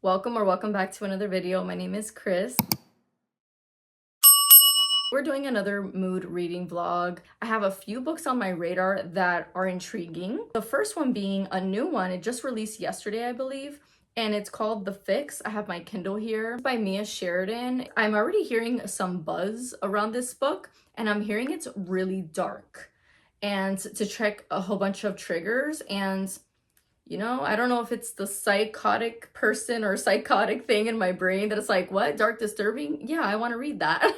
Welcome back to another video. My name is Chris. We're doing another mood reading vlog. I have a few books on my radar that are intriguing. The first one being a new one. It just released yesterday, I believe, and it's called The Fix. I have my Kindle here, by Mia Sheridan. I'm already hearing some buzz around this book, and I'm hearing it's really dark and to check a whole bunch of triggers. And you know, I don't know if it's the psychotic person or psychotic thing in my brain that it's like, what? Dark disturbing? Yeah, I want to read that.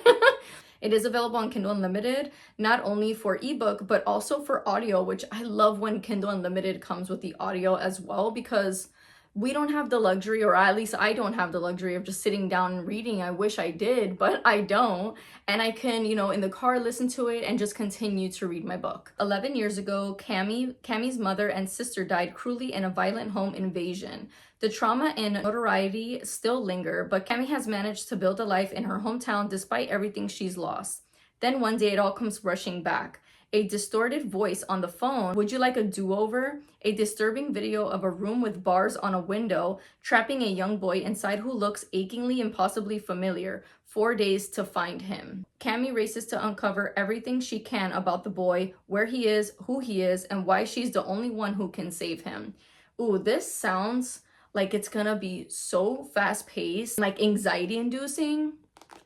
It is available on Kindle Unlimited, not only for ebook, but also for audio, which I love when Kindle Unlimited comes with the audio as well, because we don't have the luxury, or at least I don't have the luxury of just sitting down and reading. I wish I did, but I don't. And I can, you know, in the car listen to it and just continue to read my book. 11 years ago, Cammie's mother and sister died cruelly in a violent home invasion. The trauma and notoriety still linger, but Cammie has managed to build a life in her hometown despite everything she's lost. Then one day it all comes rushing back. A distorted voice on the phone. Would you like a do-over? A disturbing video of a room with bars on a window, trapping a young boy inside who looks achingly impossibly familiar. 4 days to find him. Cammie races to uncover everything she can about the boy, where he is, who he is, and why she's the only one who can save him. Ooh, this sounds like it's gonna be so fast-paced, like anxiety-inducing.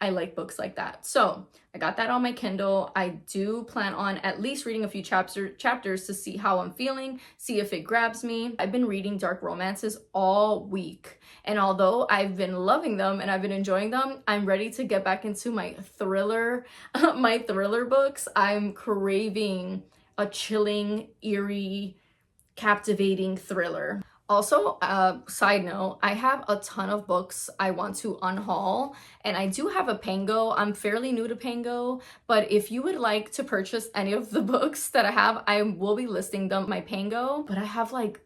I like books like that. So I got that on my Kindle. I do plan on at least reading a few chapters to see how I'm feeling, see if it grabs me. I've been reading dark romances all week, and although I've been loving them and I've been enjoying them, I'm ready to get back into my thriller books. I'm craving a chilling, eerie, captivating thriller. Also, side note, I have a ton of books I want to unhaul, and I do have a Pango. I'm fairly new to Pango, but if you would like to purchase any of the books that I have, I will be listing them on my Pango. But I have like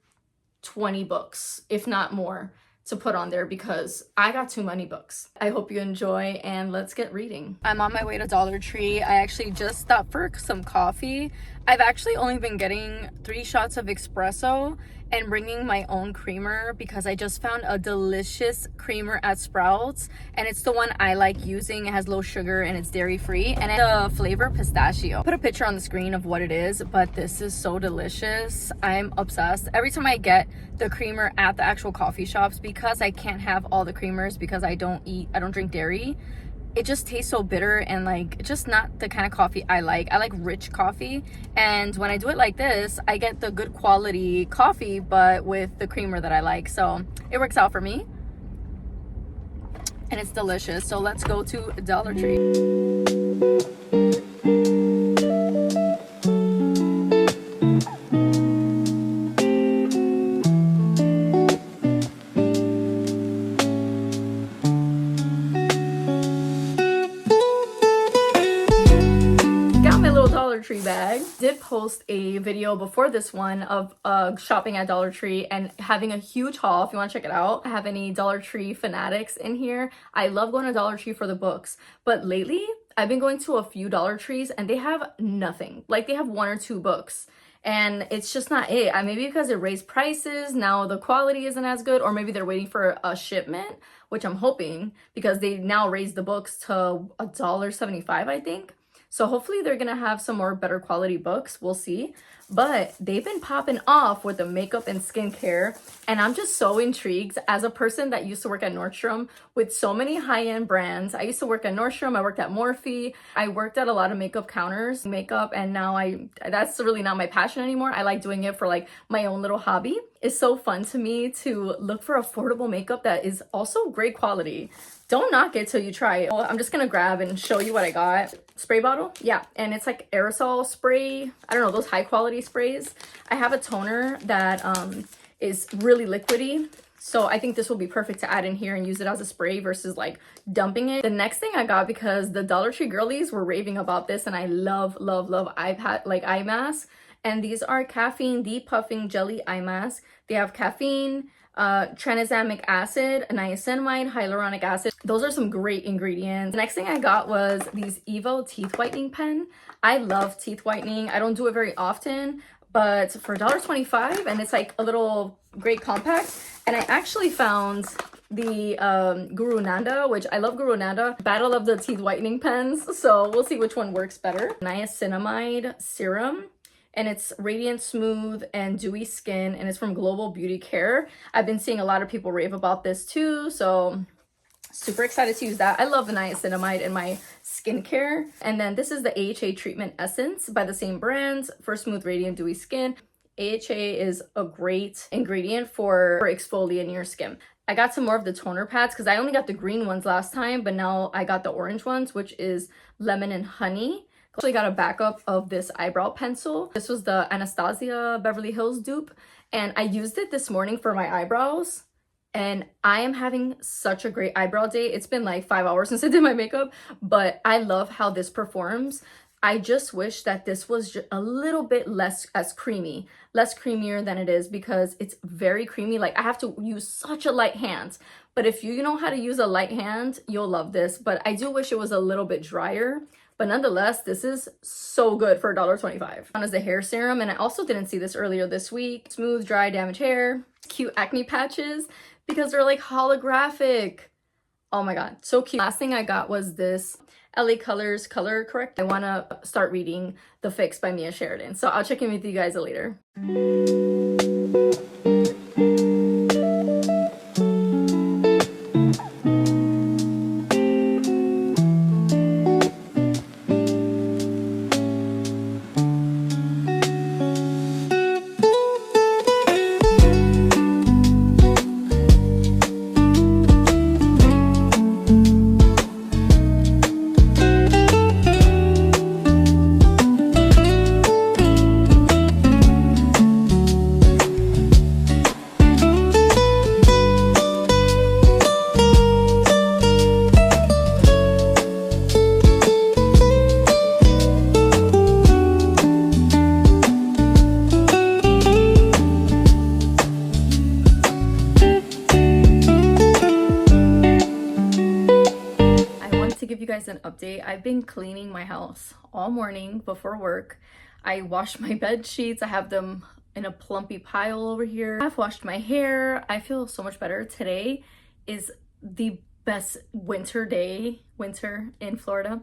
20 books, if not more, to put on there because I got too many books. I hope you enjoy, and let's get reading. I'm on my way to Dollar Tree. I actually just stopped for some coffee. I've actually only been getting 3 shots of espresso and bringing my own creamer because I just found a delicious creamer at Sprouts, and it's the one I like using. It has low sugar and it's dairy free, and it's the flavor pistachio. Put a picture on the screen of what it is, but this is so delicious. I'm obsessed. Every time I get the creamer at the actual coffee shops, because I can't have all the creamers because I don't drink dairy, it just tastes so bitter and like just not the kind of coffee I like. I like rich coffee, and when I do it like this, I get the good quality coffee but with the creamer that I like. So it works out for me and it's delicious. So let's go to Dollar Tree. Dollar Tree bag. Did post a video before this one of shopping at Dollar Tree and having a huge haul. If you want to check it out, I have any Dollar Tree fanatics in here. I love going to Dollar Tree for the books, but lately I've been going to a few Dollar Trees and they have nothing. Like, they have 1 or 2 books, and it's just not it. Maybe because it raised prices, now the quality isn't as good, or maybe they're waiting for a shipment, which I'm hoping, because they now raised the books to $1.75, I think. So hopefully they're gonna have some more better quality books. We'll see. But they've been popping off with the makeup and skincare, and I'm just so intrigued. As a person that used to work at Nordstrom with so many high-end brands, I used to work at Nordstrom, I worked at Morphe, I worked at a lot of makeup counters, and now that's really not my passion anymore. I like doing it for like my own little hobby. It's so fun to me to look for affordable makeup that is also great quality. Don't knock it till you try it. Well, I'm just gonna grab and show you what I got. Spray bottle, yeah, and it's like aerosol spray. I don't know, those high quality sprays. I have a toner that is really liquidy, so I think this will be perfect to add in here and use it as a spray versus like dumping it. The next thing I got, because the Dollar Tree girlies were raving about this, and I love eye masks, and these are caffeine depuffing jelly eye masks. They have caffeine, tranexamic acid, niacinamide, hyaluronic acid. Those are some great ingredients. The next thing I got was these Evo teeth whitening pen. I love teeth whitening. I don't do it very often, but for $1.25, and it's like a little great compact. And I actually found the Guru Nanda, which I love Guru Nanda. Battle of the Teeth Whitening Pens. So we'll see which one works better. Niacinamide Serum. And it's radiant, smooth, and dewy skin. And it's from Global Beauty Care. I've been seeing a lot of people rave about this too. So super excited to use that. I love the niacinamide in my skincare. And then this is the AHA Treatment Essence by the same brand for smooth, radiant, dewy skin. AHA is a great ingredient for exfoliating your skin. I got some more of the toner pads because I only got the green ones last time, but now I got the orange ones, which is lemon and honey. Actually got a backup of this eyebrow pencil. This was the Anastasia Beverly Hills dupe, and I used it this morning for my eyebrows, and I am having such a great eyebrow day. It's been like 5 hours since I did my makeup, but I love how this performs. I just wish that this was just a little bit less creamier than it is, because it's very creamy. Like I have to use such a light hand, but if you know how to use a light hand, you'll love this. But I do wish it was a little bit drier, but nonetheless, this is so good for $1.25. One is the hair serum, and I also didn't see this earlier this week. Smooth, dry, damaged hair, cute acne patches because they're like holographic. Oh my god, so cute. Last thing I got was this LA Colors Color Correct. I want to start reading The Fix by Mia Sheridan. So I'll check in with you guys later. An update. I've been cleaning my house all morning before work. I washed my bed sheets. I have them in a plumpy pile over here. I've washed my hair. I feel so much better. Today is the best winter in Florida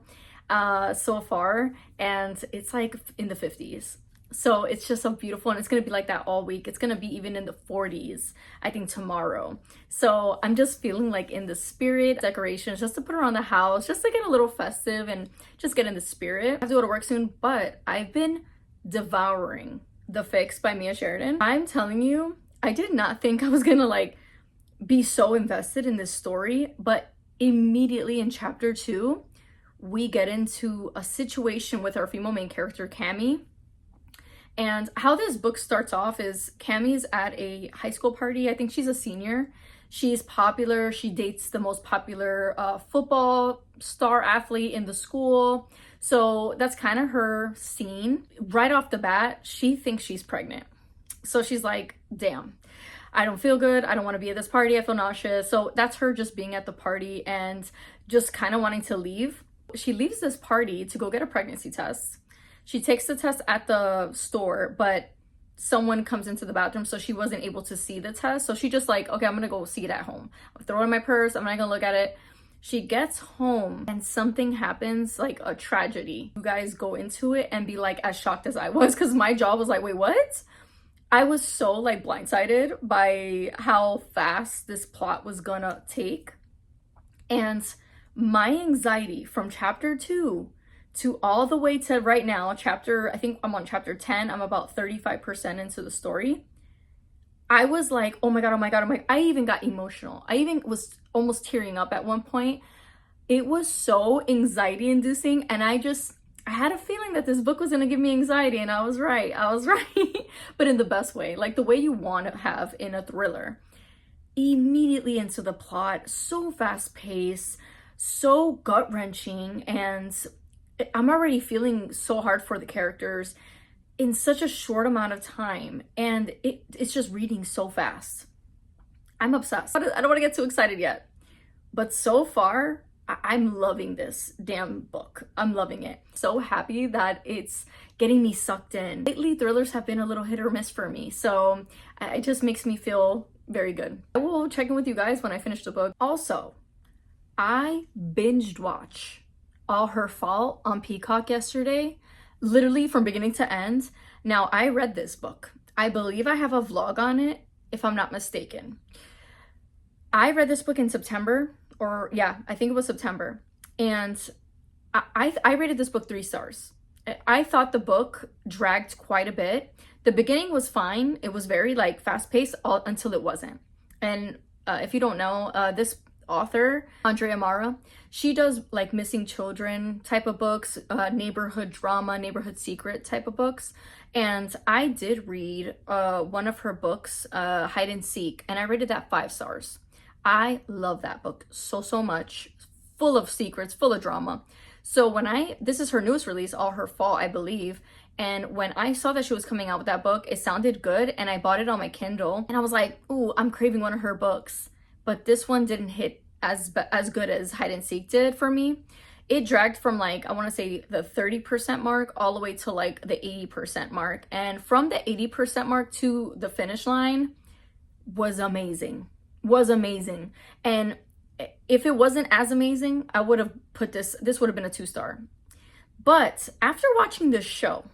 so far, and it's like in the 50s. So it's just so beautiful, and it's gonna be like that all week. It's gonna be even in the 40s, I think, tomorrow. So I'm just feeling like in the spirit. Decorations just to put around the house, just to get a little festive and just get in the spirit. I have to go to work soon, but I've been devouring The Fix by Mia Sheridan. I'm telling you, I did not think I was gonna like be so invested in this story, but immediately in chapter 2, we get into a situation with our female main character, Cammy. And how this book starts off is Cammy's at a high school party. I think she's a senior. She's popular. She dates the most popular football star athlete in the school. So that's kind of her scene. Right off the bat, she thinks she's pregnant. So she's like, damn, I don't feel good. I don't want to be at this party. I feel nauseous. So that's her just being at the party and just kind of wanting to leave. She leaves this party to go get a pregnancy test. She takes the test at the store, but someone comes into the bathroom, so she wasn't able to see the test. So she just like, okay, I'm gonna go see it at home. I'll throw it in my purse. I'm not gonna look at it. She gets home and something happens, like a tragedy. You guys go into it and be like as shocked as I was, because my jaw was like, wait, what? I was so like blindsided by how fast this plot was gonna take. And my anxiety from chapter 2 to all the way to right now, I think I'm on chapter 10. I'm about 35% into the story. I was like, oh my God, oh my God, oh my, I even got emotional. I even was almost tearing up at one point. It was so anxiety inducing. And I had a feeling that this book was gonna give me anxiety, and I was right, but in the best way, like the way you want to have in a thriller. Immediately into the plot, so fast paced, so gut wrenching, and I'm already feeling so hard for the characters in such a short amount of time, and it's just reading so fast. I'm obsessed. I don't want to get too excited yet, but so far, I'm loving this damn book. I'm loving it. So happy that it's getting me sucked in. Lately, thrillers have been a little hit or miss for me, so it just makes me feel very good. I will check in with you guys when I finish the book. Also, I binged watch All Her Fault on Peacock yesterday, literally from beginning to end. Now, I read this book. I believe I have a vlog on it, if I'm not mistaken. I read this book in September, or yeah, I think it was September. And I rated this book 3 stars. I thought the book dragged quite a bit. The beginning was fine. It was very like fast paced until it wasn't. And if you don't know, this author, Andrea Mara, she does like missing children type of books, neighborhood drama, neighborhood secret type of books. And I did read one of her books, Hide and Seek, and I rated that 5 stars. I love that book so much, full of secrets, full of drama. So this is her newest release, All Her Fault, I believe. And when I saw that she was coming out with that book, it sounded good, and I bought it on my Kindle. And I was like, ooh, I'm craving one of her books. But this one didn't hit as good as Hide and Seek did for me. It dragged from like, I want to say the 30% mark all the way to like the 80% mark. And from the 80% mark to the finish line was amazing. And if it wasn't as amazing, I would have put this would have been a 2-star. But after watching this show,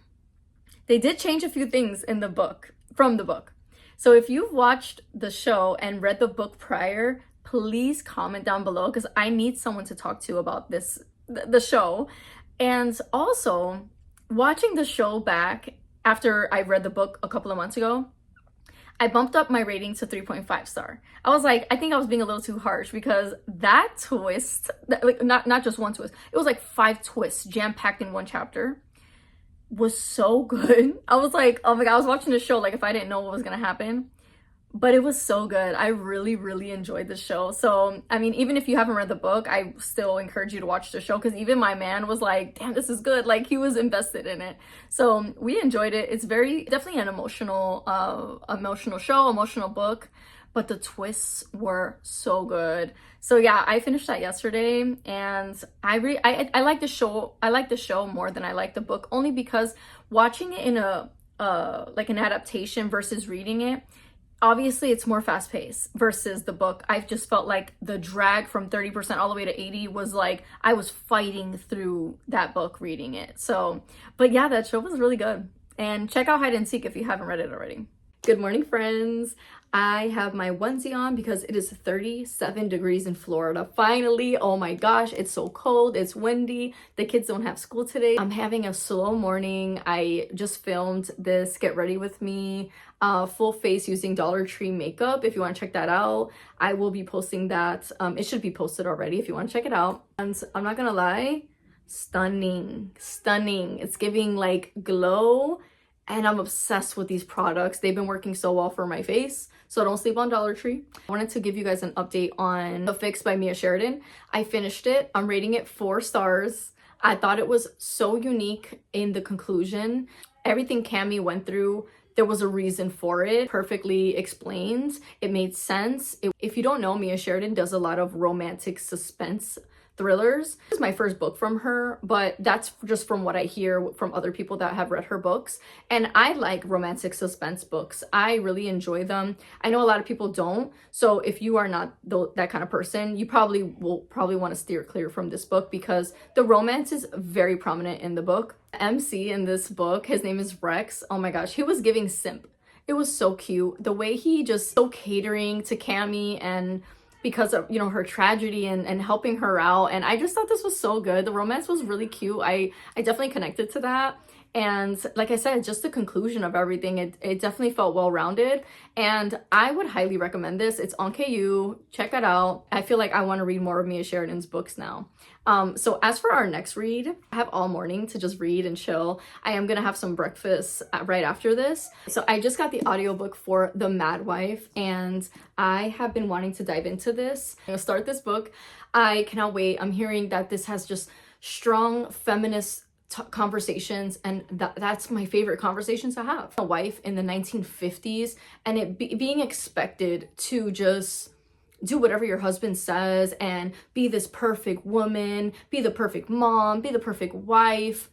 they did change a few things in the book, from the book. So if you've watched the show and read the book prior, please comment down below, because I need someone to talk to about the show. And also, watching the show back after I read the book a couple of months ago, I bumped up my rating to 3.5 star. I was like, I think I was being a little too harsh, because that twist, like not just one twist, it was like 5 twists jam-packed in one chapter, was so good. I was like, oh my God, I was watching the show like if I didn't know what was gonna happen. But it was so good. I really enjoyed the show. So, I mean, even if you haven't read the book, I still encourage you to watch the show, because even my man was like, damn, this is good. Like, he was invested in it. So we enjoyed it. It's definitely an emotional show, emotional book, but the twists were so good. So yeah, I finished that yesterday, and I like the show. I like the show more than I like the book, only because watching it in like an adaptation versus reading it, obviously it's more fast-paced versus the book. I've just felt like the drag from 30% all the way to 80 was like I was fighting through that book reading it. So, but yeah, that show was really good. And check out Hide and Seek if you haven't read it already. Good morning, friends. I have my onesie on because it is 37 degrees in Florida. Finally, oh my gosh, it's so cold, it's windy, the kids don't have school today. I'm having a slow morning. I just filmed this Get Ready With Me full face using Dollar Tree makeup. If you want to check that out, I will be posting that. It should be posted already if you want to check it out. And I'm not gonna lie, stunning. It's giving like glow. And I'm obsessed with these products. They've been working so well for my face. So don't sleep on Dollar Tree. I wanted to give you guys an update on The Fix by Mia Sheridan. I finished it. I'm rating it 4 stars. I thought it was so unique in the conclusion. Everything Cami went through, there was a reason for it. Perfectly explained. It made sense. If you don't know, Mia Sheridan does a lot of romantic suspense thrillers. This is my first book from her, but that's just from what I hear from other people that have read her books. And I like romantic suspense books. I really enjoy them. I know a lot of people don't. So if you are not that kind of person, you will want to steer clear from this book, because the romance is very prominent in the book. MC in this book, his name is Rex. Oh my gosh, he was giving simp. It was so cute. The way he just so catering to Cami, and because of, you know, her tragedy and helping her out. And I just thought this was so good. The romance was really cute. I definitely connected to that. And like I said, just the conclusion of everything, it definitely felt well-rounded. And I would highly recommend this. It's on KU. Check it out. I feel like I want to read more of Mia Sheridan's books now. So as for our next read, I have all morning to just read and chill. I am gonna have some breakfast right after this. So I just got the audiobook for The Mad Wife, and I have been wanting to dive into this. I'm gonna start this book. I cannot wait. I'm hearing that this has just strong feminist conversations, and that's my favorite conversations to have. A wife in the 1950s, and it being expected to just do whatever your husband says and be this perfect woman, be the perfect mom, be the perfect wife.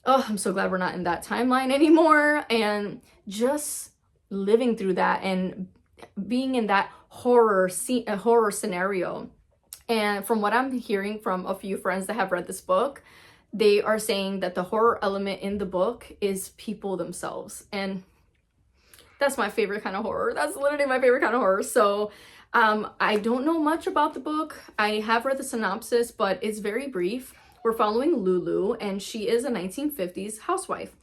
Oh, I'm so glad we're not in that timeline anymore. And just living through that and being in that horror scene, a horror scenario. And from what I'm hearing from a few friends that have read this book, they are saying that the horror element in the book is people themselves. And that's my favorite kind of horror. That's literally my favorite kind of horror. So I don't know much about the book. I have read the synopsis, but it's very brief. We're following Lulu, and she is a 1950s housewife.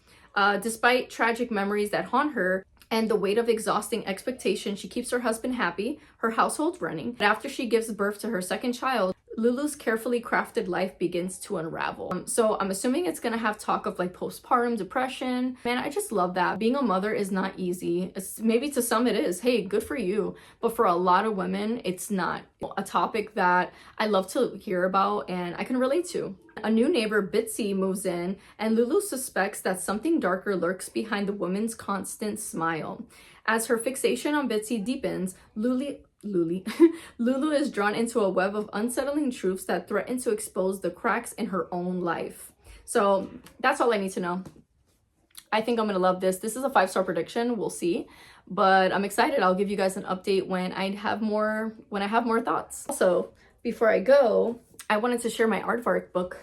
Despite tragic memories that haunt her and the weight of exhausting expectation, she keeps her husband happy, her household running. After she gives birth to her second child, Lulu's carefully crafted life begins to unravel. So I'm assuming it's gonna have talk of like postpartum depression. Man, I just love that. Being a mother is not easy. Maybe to some it is. Hey, good for you. But for a lot of women, it's not. A topic that I love to hear about and I can relate to. A new neighbor, Bitsy, moves in, and Lulu suspects that something darker lurks behind the woman's constant smile. As her fixation on Bitsy deepens, Lulu is drawn into a web of unsettling truths that threaten to expose the cracks in her own life. So that's all I need to know. I think I'm gonna love this. This is a 5-star prediction. We'll see, but I'm excited. I'll give you guys an update when I have more thoughts. Also, before I go, I wanted to share my aardvark book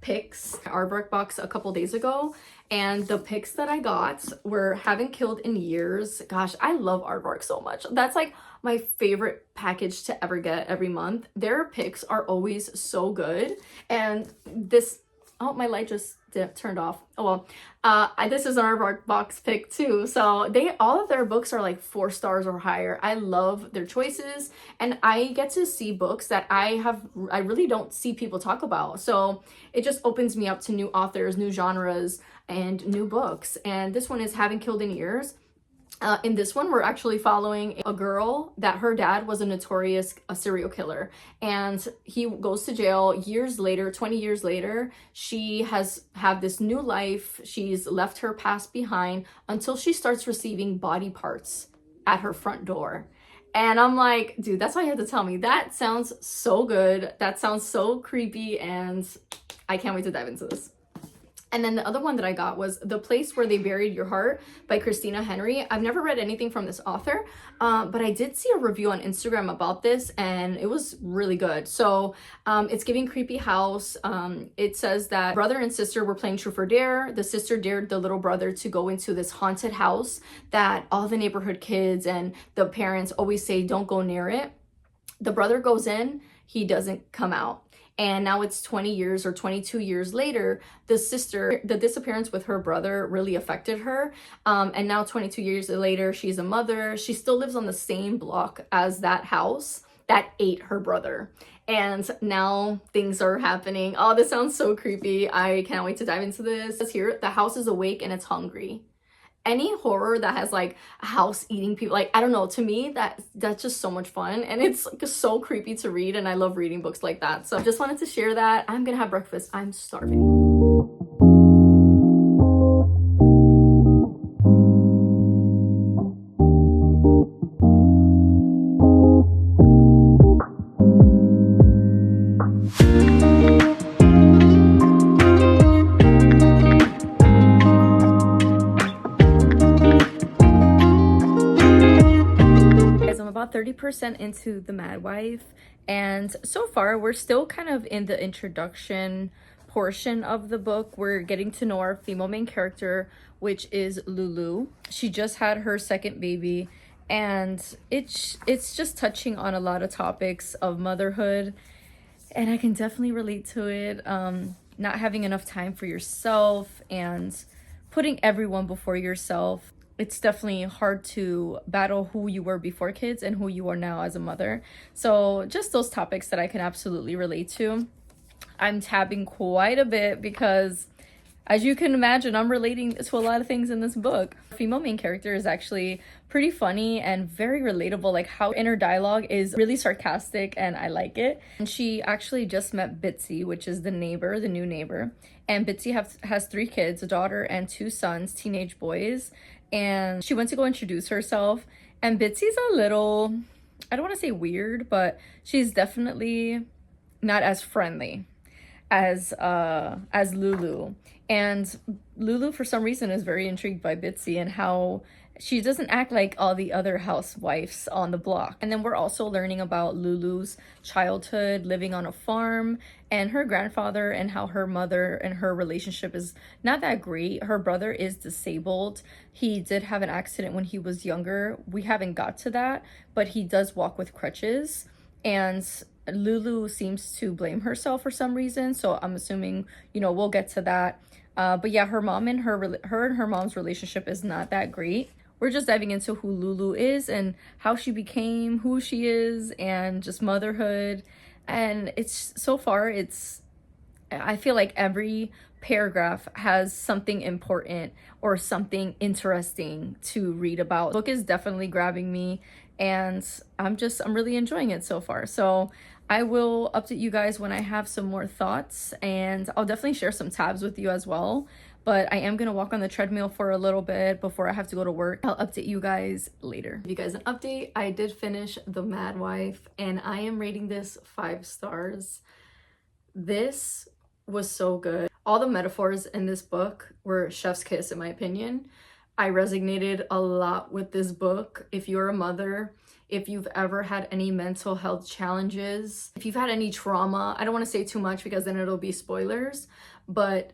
picks, aardvark box a couple days ago, and the picks that I got were Haven't Killed in Years. Gosh, I love aardvark so much. That's like my favorite package to ever get every month. Their picks are always so good. And this, oh, my light just turned off. Oh well, this is an aardvark box pick too. So all of their books are like 4 stars or higher. I love their choices, and I get to see books that I really don't see people talk about. So it just opens me up to new authors, new genres, and new books. And this one is Haven't Killed in Years. In this one, we're actually following a girl that her dad was a notorious serial killer, and he goes to jail years later. 20 years later, she has had this new life. She's left her past behind until she starts receiving body parts at her front door. And I'm like, dude, that's why you had to tell me. That sounds so good. That sounds so creepy, and I can't wait to dive into this. And then the other one that I got was The Place Where They Buried Your Heart by Christina Henry. I've never read anything from this author, but I did see a review on Instagram about this, and it was really good. So it's giving creepy house. It says that brother and sister were playing Truth or Dare. The sister dared the little brother to go into this haunted house that all the neighborhood kids and the parents always say don't go near it. The brother goes in, he doesn't come out. And now it's 20 years or 22 years later, the disappearance with her brother really affected her. And now 22 years later, she's a mother. She still lives on the same block as that house that ate her brother. And now things are happening. Oh, this sounds so creepy. I can't wait to dive into this. Here, the house is awake and it's hungry. Any horror that has like a house eating people, like, I don't know, to me that's just so much fun, and it's like so creepy to read, and I love reading books like that. So just wanted to share that. I'm gonna have breakfast. I'm starving. About 30% into The Mad Wife, and so far we're still kind of in the introduction portion of the book. We're getting to know our female main character, which is Lulu. She just had her second baby, and it's just touching on a lot of topics of motherhood, and I can definitely relate to it. Not having enough time for yourself and putting everyone before yourself. It's definitely hard to battle who you were before kids and who you are now as a mother. So just those topics that I can absolutely relate to. I'm tabbing quite a bit because, as you can imagine, I'm relating to a lot of things in this book. Female main character is actually pretty funny and very relatable. Like, how inner dialogue is really sarcastic, and I like it. And she actually just met Bitsy, which is the new neighbor. And Bitsy has 3 kids, a daughter and 2 sons, teenage boys. And she went to go introduce herself, and Bitsy's a little, I don't want to say weird, but she's definitely not as friendly as Lulu. And Lulu, for some reason, is very intrigued by Bitsy and how She doesn't act like all the other housewives on the block. And then we're also learning about Lulu's childhood, living on a farm, and her grandfather, and how her mother and her relationship is not that great. Her brother is disabled. He did have an accident when he was younger. We haven't got to that, but he does walk with crutches. And Lulu seems to blame herself for some reason. So I'm assuming, we'll get to that. But yeah, her mom and her and her mom's relationship is not that great. We're just diving into who Lulu is and how she became who she is, and just motherhood. And I feel like every paragraph has something important or something interesting to read about. The book is definitely grabbing me, and I'm really enjoying it so far. So I will update you guys when I have some more thoughts, and I'll definitely share some tabs with you as well. But I am going to walk on the treadmill for a little bit before I have to go to work. I'll update you guys later. Give you guys an update. I did finish The Mad Wife, and I am rating this 5 stars. This was so good. All the metaphors in this book were chef's kiss, in my opinion. I resonated a lot with this book. If you're a mother, if you've ever had any mental health challenges, if you've had any trauma, I don't want to say too much because then it'll be spoilers, but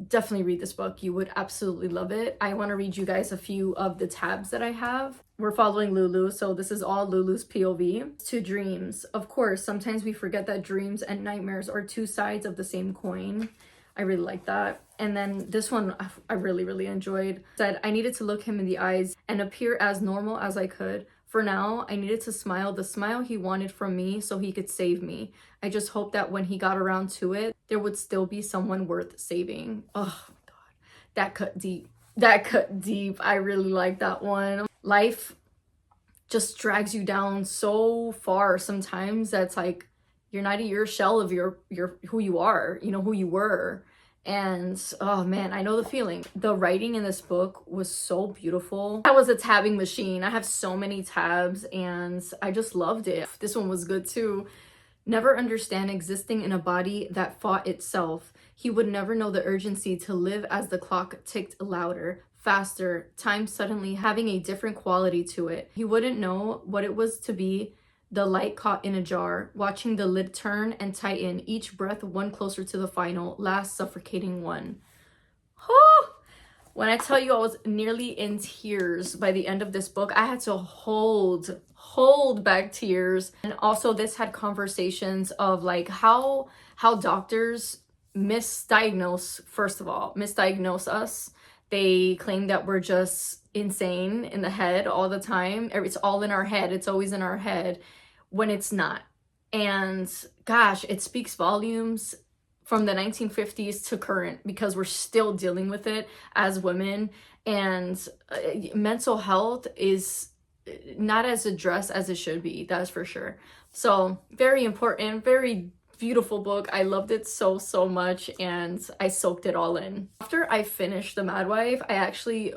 definitely read this book. You would absolutely love it. I want to read you guys a few of the tabs that I have. We're following Lulu, so this is all Lulu's POV. To dreams. Of course, sometimes we forget that dreams and nightmares are 2 sides of the same coin. I really like that. And then this one I really, really enjoyed. Said, I needed to look him in the eyes and appear as normal as I could. For now, I needed to smile the smile he wanted from me so he could save me. I just hoped that when he got around to it, there would still be someone worth saving. Oh my God, that cut deep. That cut deep. I really like that one. Life just drags you down so far sometimes that's like you're not your shell of your who you are, who you were. And oh man, I know the feeling. The writing in this book was so beautiful. I was a tabbing machine. I have so many tabs and I just loved it. This one was good too. Never understand existing in a body that fought itself. He would never know the urgency to live as the clock ticked louder, faster, time suddenly having a different quality to it. He wouldn't know what it was to be the light caught in a jar, watching the lid turn and tighten, each breath one closer to the final, last suffocating one. Oh, when I tell you I was nearly in tears by the end of this book, I had to hold back tears. And also this had conversations of like how doctors misdiagnose us. They claim that we're just insane in the head all the time. It's all in our head. It's always in our head when it's not. And gosh, it speaks volumes from the 1950s to current because we're still dealing with it as women. And mental health is not as addressed as it should be. That's for sure. So very important, very beautiful book. I loved it so much and I soaked it all in. After I finished The Mad Wife, I actually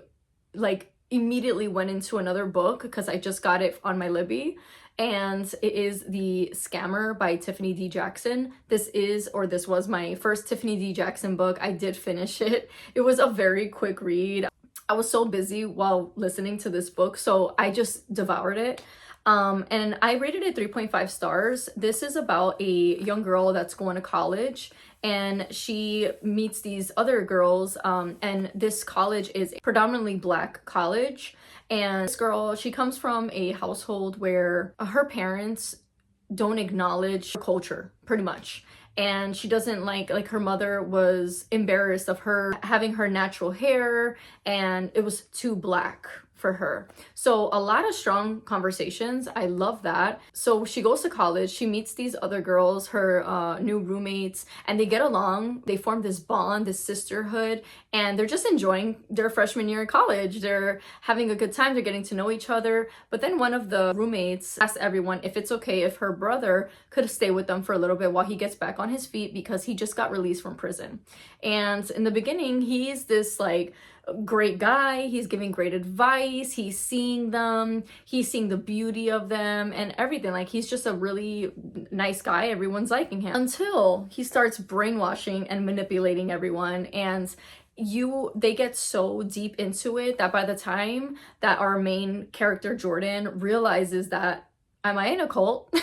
immediately went into another book because I just got it on my Libby, and it is The Scammer by Tiffany D. Jackson. This was my first Tiffany D. Jackson book. I did finish it. It was a very quick read. I was so busy while listening to this book, so I just devoured it. And I rated it 3.5 stars. This is about a young girl that's going to college and she meets these other girls. And this college is a predominantly Black college. And this girl, she comes from a household where her parents don't acknowledge her culture, pretty much. And she doesn't like her mother was embarrassed of her having her natural hair and it was too Black for her. So a lot of strong conversations. I love that. So she goes to college, she meets these other girls, her new roommates, and they get along. They form this bond, this sisterhood, and they're just enjoying their freshman year in college. They're having a good time, they're getting to know each other. But then one of the roommates asks everyone if it's okay if her brother could stay with them for a little bit while he gets back on his feet because he just got released from prison. And in the beginning, he's this great guy, he's giving great advice, he's seeing them, he's seeing the beauty of them and everything. He's just a really nice guy, everyone's liking him, until he starts brainwashing and manipulating everyone. And they get so deep into it that by the time that our main character Jordan realizes that, am I in a cult?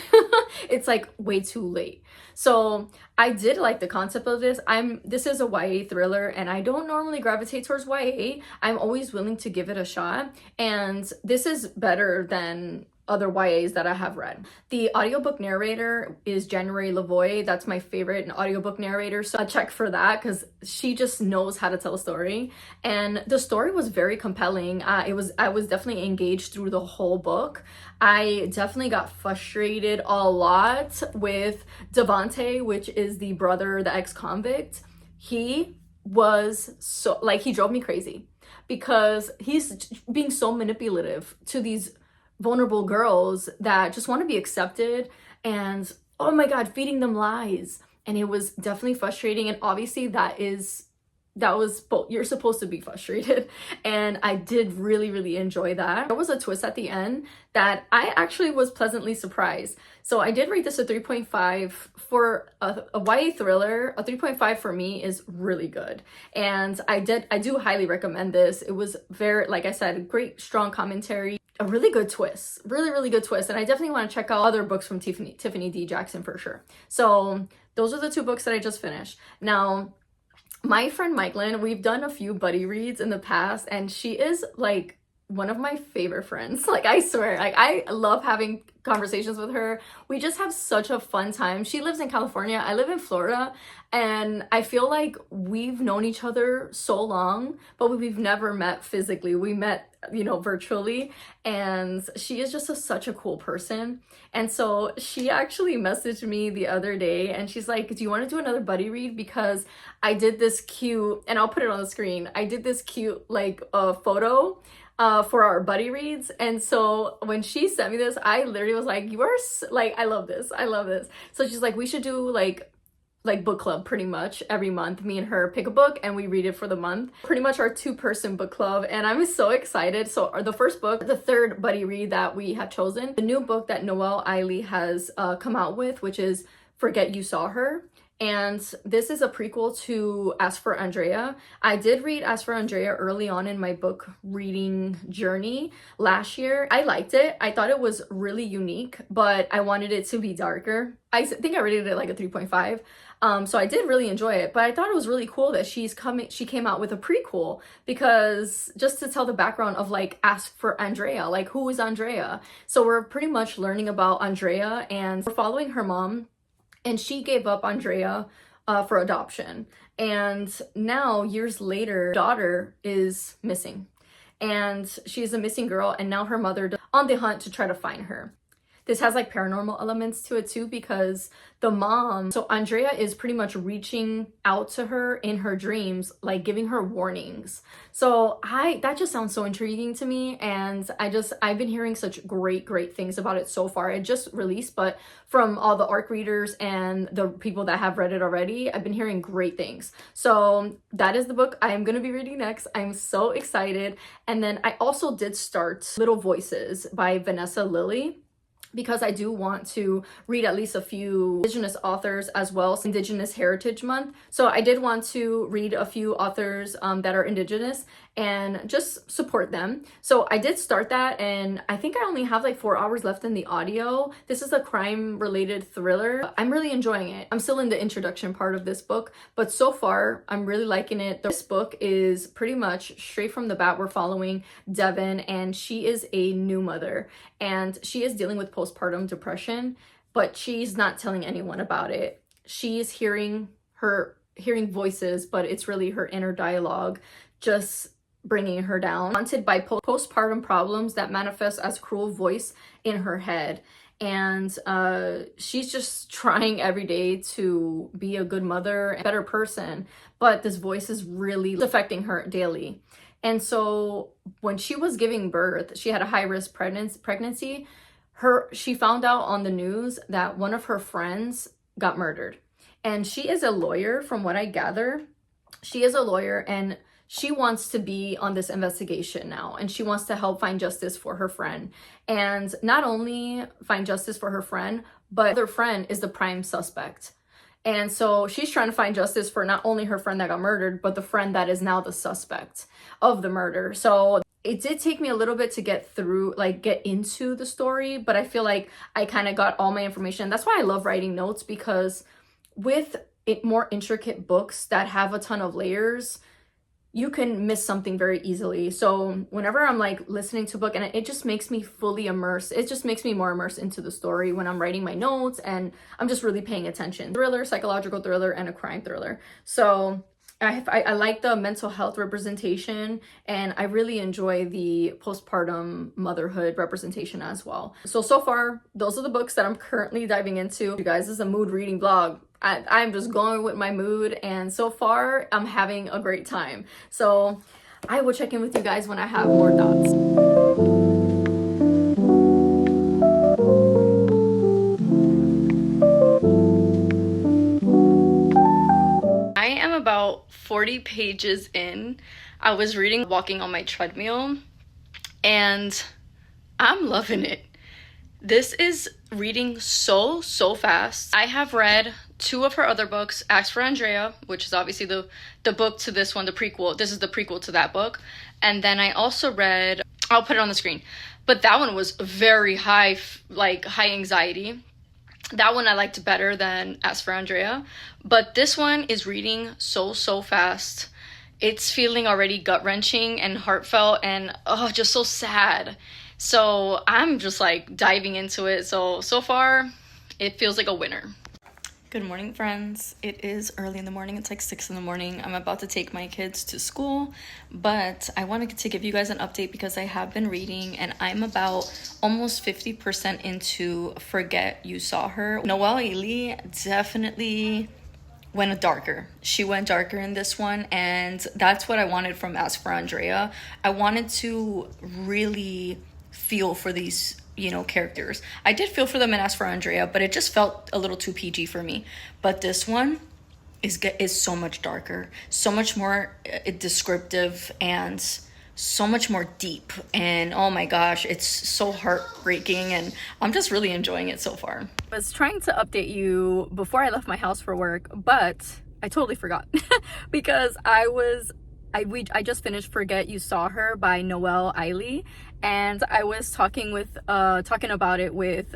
It's like way too late. So I did like the concept of this. This is a YA thriller, and I don't normally gravitate towards YA. I'm always willing to give it a shot, and this is better than other YAs that I have read. The audiobook narrator is January Lavoie. That's my favorite audiobook narrator, so I check for that because she just knows how to tell a story. And the story was very compelling. I was definitely engaged through the whole book. I definitely got frustrated a lot with Devante, which is the brother, the ex-convict. He was so, like, he drove me crazy because he's being so manipulative to these vulnerable girls that just want to be accepted, and oh my god, feeding them lies. And it was definitely frustrating, and obviously that was you're supposed to be frustrated, and I did really enjoy that. There was a twist at the end that I actually was pleasantly surprised. So I did rate this a 3.5 for a YA thriller. A 3.5 for me is really good, and I do highly recommend this. It was very, like I said, great strong commentary, a really good twist, really good twist, and I definitely want to check out other books from Tiffany D. Jackson for sure. So those are the two books that I just finished. Now, my friend Mikeland, we've done a few buddy reads in the past, and she is like one of my favorite friends. Like, I swear, like, I love having conversations with her. We just have such a fun time. She lives in California, I live in Florida, and I feel like we've known each other so long, but we've never met physically. We met, you know, virtually, and she is just such a cool person. And so she actually messaged me the other day, and she's like, do you want to do another buddy read? Because I did this cute, and I'll put it on the screen, I did this cute like photo for our buddy reads. And so when she sent me this, I literally was like, you are like, I love this. So she's like, we should do like book club pretty much every month. Me and her pick a book and we read it for the month. Pretty much our 2-person book club, and I'm so excited. So the first book, the third buddy read that we have chosen, the new book that Noelle Eiley has come out with, which is Forget You Saw Her. And this is a prequel to As for Andrea. I did read As for Andrea early on in my book reading journey last year. I liked it. I thought it was really unique, but I wanted it to be darker. I think I rated it like a 3.5. So I did really enjoy it, but I thought it was really cool that she came out with a prequel, because just to tell the background of like Ask for Andrea, like who is Andrea? So we're pretty much learning about Andrea, and we're following her mom, and she gave up Andrea for adoption. And now, years later, daughter is missing, and she's a missing girl, and now her mother is on the hunt to try to find her. This has like paranormal elements to it too, because the mom, so Andrea is pretty much reaching out to her in her dreams, like giving her warnings. So that just sounds so intriguing to me, and I've been hearing such great things about it so far. It just released, but from all the ARC readers and the people that have read it already, I've been hearing great things. So that is the book I am going to be reading next. I'm so excited. And then I also did start Little Voices by Vanessa Lilly, because I do want to read at least a few Indigenous authors as well. It's Indigenous Heritage Month. So I did want to read a few authors that are Indigenous and just support them. So I did start that, and I think I only have like 4 hours left in the audio. This is a crime-related thriller. I'm really enjoying it. I'm still in the introduction part of this book, but so far I'm really liking it. This book is pretty much straight from the bat. We're following Devin, and she is a new mother, and she is dealing with postpartum depression, but she's not telling anyone about it. She's hearing voices, but it's really her inner dialogue just bringing her down. Haunted by postpartum problems that manifest as cruel voice in her head. And she's just trying every day to be a good mother, a better person, but this voice is really affecting her daily. And so when she was giving birth, she had a high-risk pregnancy. She found out on the news that one of her friends got murdered. And she is a lawyer, from what I gather. She is a lawyer, and she wants to be on this investigation now, and she wants to help find justice for her friend. And not only find justice for her friend, but her friend is the prime suspect. And so she's trying to find justice for not only her friend that got murdered, but the friend that is now the suspect of the murder. So it did take me a little bit to get through, like get into the story, but I feel like I kind of got all my information. That's why I love writing notes, because with more intricate books that have a ton of layers, you can miss something very easily. So whenever I'm like listening to a book, and it just makes me fully immersed, it just makes me more immersed into the story when I'm writing my notes and I'm just really paying attention. Thriller, psychological thriller, and a crime thriller. So I like the mental health representation, and I really enjoy the postpartum motherhood representation as well. So far, those are the books that I'm currently diving into. You guys, this is a mood reading vlog. I'm just going with my mood, and so far I'm having a great time. So I will check in with you guys when I have more thoughts. I am about 40 pages in. I was reading walking on my treadmill, and I'm loving it. This is reading so fast. I have read 2 of her other books, Ask for Andrea, which is obviously the book to this one, the prequel. This is the prequel to that book. And then I also read, I'll put it on the screen, but that one was very high, like high anxiety. That one I liked better than Ask for Andrea. But this one is reading so fast. It's feeling already gut-wrenching and heartfelt and just so sad. So I'm just like diving into it. So far it feels like a winner. Good morning, friends. It is early in the morning. It's like 6 in the morning. I'm about to take my kids to school, but I wanted to give you guys an update because I have been reading, and I'm about almost 50% into Forget You Saw Her. Noelle Ailey definitely went darker. She went darker in this one, and that's what I wanted from Ask for Andrea. I wanted to really feel for these characters. I did feel for them in Ask for Andrea, but it just felt a little too PG for me. But this one is so much darker, so much more descriptive, and so much more deep. And oh my gosh, it's so heartbreaking, and I'm just really enjoying it so far. I was trying to update you before I left my house for work, but I totally forgot because I just finished Forget You Saw Her by Noelle Ailey, and I was talking about it with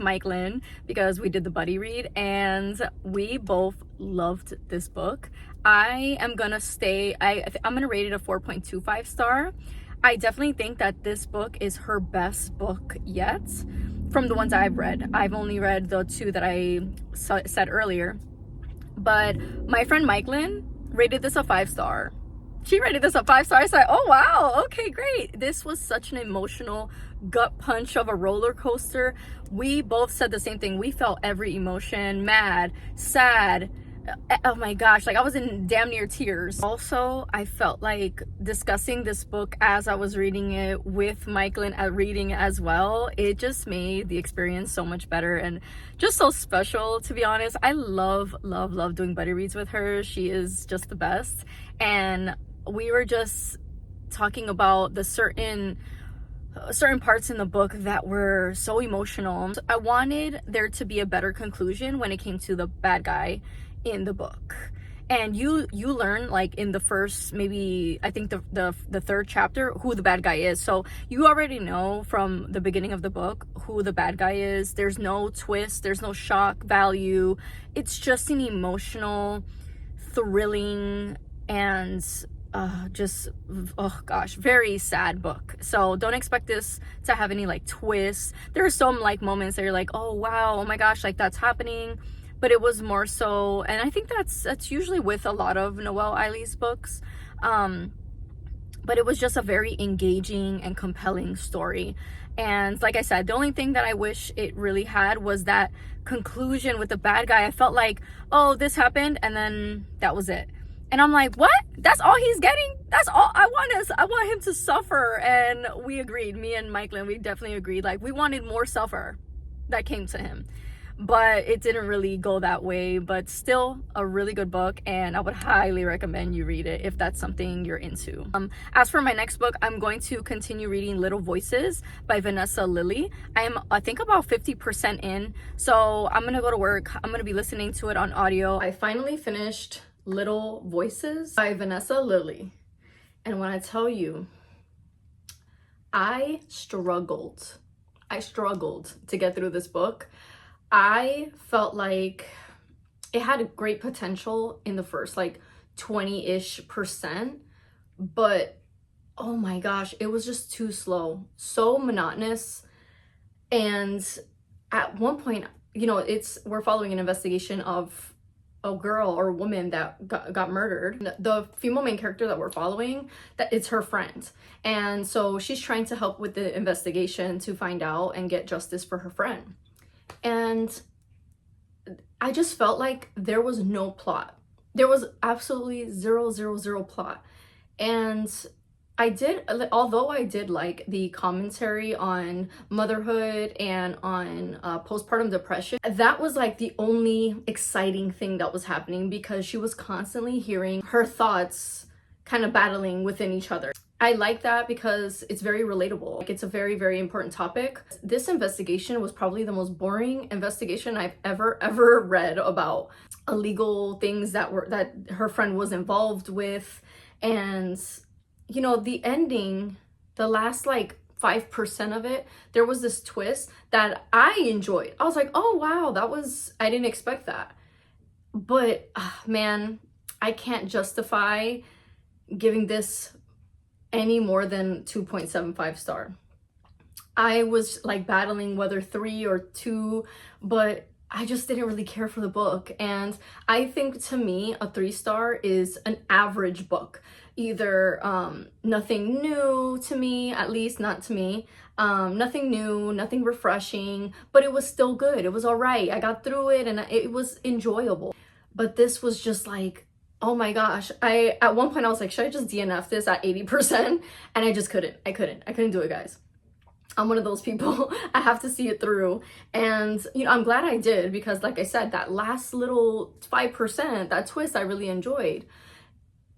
Mike Lynn because we did the buddy read, and we both loved this book. I'm gonna rate it a 4.25 star. I definitely think that this book is her best book yet from the ones I've read. I've only read the 2 that I said earlier, but my friend Mike Lynn rated this a 5 star. She rated this a 5 star. I said, oh wow, okay, great. This was such an emotional gut punch of a roller coaster. We both said the same thing. We felt every emotion, mad, sad. Oh my gosh, like I was in damn near tears. Also, I felt like discussing this book as I was reading it with Michaelin reading as well, it just made the experience so much better and just so special, to be honest. I love doing buddy reads with her. She is just the best. And we were just talking about the certain parts in the book that were so emotional. I wanted there to be a better conclusion when it came to the bad guy in the book, and you learn like in the first, maybe I think the 3rd chapter, who the bad guy is. So you already know from the beginning of the book who the bad guy is. There's no twist, there's no shock value. It's just an emotional, thrilling, and very sad book. So don't expect this to have any like twists. There are some like moments that you're like, oh wow, oh my gosh, like that's happening. But it was more so, and I think that's usually with a lot of Noelle Ailey's books. But it was just a very engaging and compelling story. And like I said, the only thing that I wish it really had was that conclusion with the bad guy. I felt like, oh, this happened, and then that was it. And I'm like, what? That's all he's getting? That's all I want I want him to suffer. And we agreed, me and Michaelin, we definitely agreed. Like, we wanted more suffer that came to him. but it didn't really go that way. But still a really good book, and I would highly recommend you read it if that's something you're into. As for my next book, I'm going to continue reading Little Voices by Vanessa Lilly. I think about 50% in, so I'm gonna go to work. I'm gonna be listening to it on audio. I finally finished Little Voices by Vanessa Lilly, and when I tell you, I struggled to get through this book. I felt like it had a great potential in the first like 20-ish%, but oh my gosh, it was just too slow, so monotonous. And at one point, you know, we're following an investigation of a girl or a woman that got murdered. The female main character that we're following, that it's her friend, and so she's trying to help with the investigation to find out and get justice for her friend. And I just felt like there was no plot. There was absolutely zero plot. And although I did like the commentary on motherhood and on postpartum depression, that was like the only exciting thing that was happening, because she was constantly hearing her thoughts kind of battling within each other. I like that because it's very relatable. Like, it's a very important topic. This investigation was probably the most boring investigation I've ever read about illegal things that her friend was involved with. And you know, the ending, the last like 5% of it, there was this twist that I enjoyed. I was like, oh wow, I didn't expect that. But man, I can't justify giving this any more than 2.75 star. I was like battling whether 3 or 2, but I just didn't really care for the book. And I think, to me, a 3-star is an average book. Either nothing new to me, at least not to me, nothing new, nothing refreshing, but it was still good. It was all right. I got through it and it was enjoyable. But this was just like, oh my gosh. At one point I was like, should I just DNF this at 80%? And I just couldn't. I couldn't do it, guys. I'm one of those people. I have to see it through. And, you know, I'm glad I did, because like I said, that last little 5%, that twist, I really enjoyed.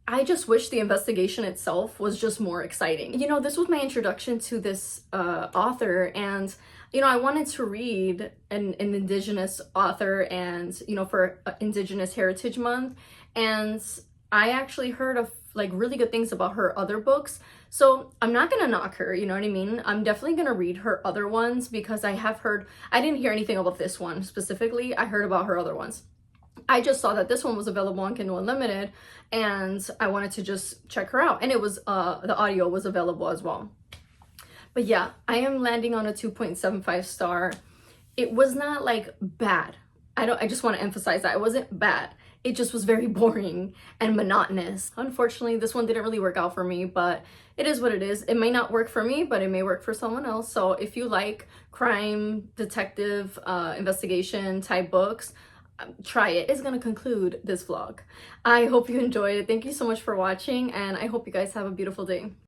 I just wish the investigation itself was just more exciting. You know, this was my introduction to this author, and, you know, I wanted to read an Indigenous author, and, you know, for Indigenous Heritage Month, and I actually heard of like really good things about her other books. So I'm not gonna knock her, you know what I mean? I'm definitely gonna read her other ones, because I didn't hear anything about this one specifically. I heard about her other ones. I just saw that this one was available on Kindle Unlimited, and I wanted to just check her out. And it was, the audio was available as well. But yeah, I am landing on a 2.75 star. It was not like bad. I just want to emphasize that it wasn't bad. It just was very boring and monotonous. Unfortunately, this one didn't really work out for me, but it is what it is. It may not work for me, but it may work for someone else. So if you like crime, detective, investigation type books, try it. It's gonna conclude this vlog. I hope you enjoyed it. Thank you so much for watching, and I hope you guys have a beautiful day.